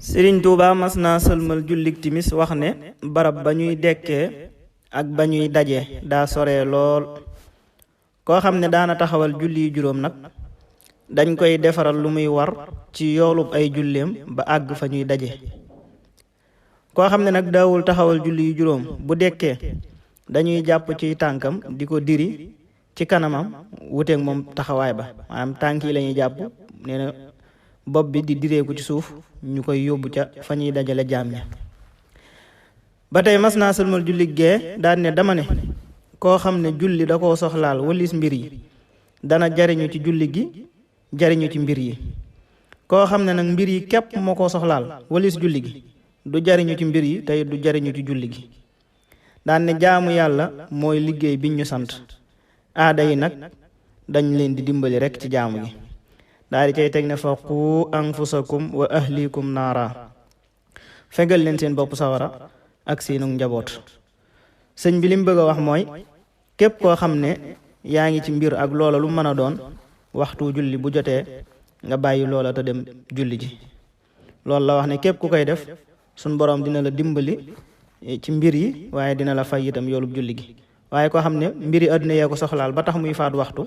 Sëriñ Tuuba mas naa sëlmal jullik timis wax ne barab ba ñuy dekkee ak ba ñuy daje daa sore lool. koo xam ne daana taxawal julli juróom nag dañ koy defaral lu muy war ci yoolub ay julleem ba àgg fa ñuy daje. koo xam ne nag daawul taxawal julli juróom bu dekkee dañuy jàpp ci tànkam di ko diri ci kanamam wuteeg moom taxawaay ba, maanaam tànk yi lañuy jàpp, nee na bopp bi di direeku ci suuf, ñu koy yóbbu ca fa ñuy dajale jaam ña. ba tey mas naa sëlmal julli gee daal ne dama ne koo xam ne julli da koo soxlaal walis mbir yi dana jariñu ci julli gi jariñu ci mbir yi. koo xam ne nag mbir yi képp moo koo soxlaal walis julli gi du jariñu ci mbir yi tey du jariñu ci julli gi. daan ne jaamu yàlla mooy liggéey biñ ñu sant, aada yi nag dañ leen di dimbali rekk ci jaamu gi. daal di cay teg ne fa qu anfusakum wa ahlikum naara, fegal leen seen bopp sawara ak seenu njaboot. sëñ bi li mu bëgg a wax mooy képp koo xam ne yaa ngi ci mbir ak loola lu mën a doon, waxtu julli bu jotee nga bàyyi loola te dem julli ji. loolu la wax ne képp ku koy def suñ boroom dina la dimbali ci mbir yi, waaye dina la fay itam yoolub julli gi. waaye koo xam ne mbiri àdduna yee ko soxlaal ba tax muy faat waxtu,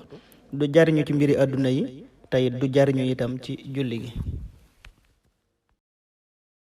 du jariñu ci mbiri àdduna yi tey du jariñu itam ci julli gi.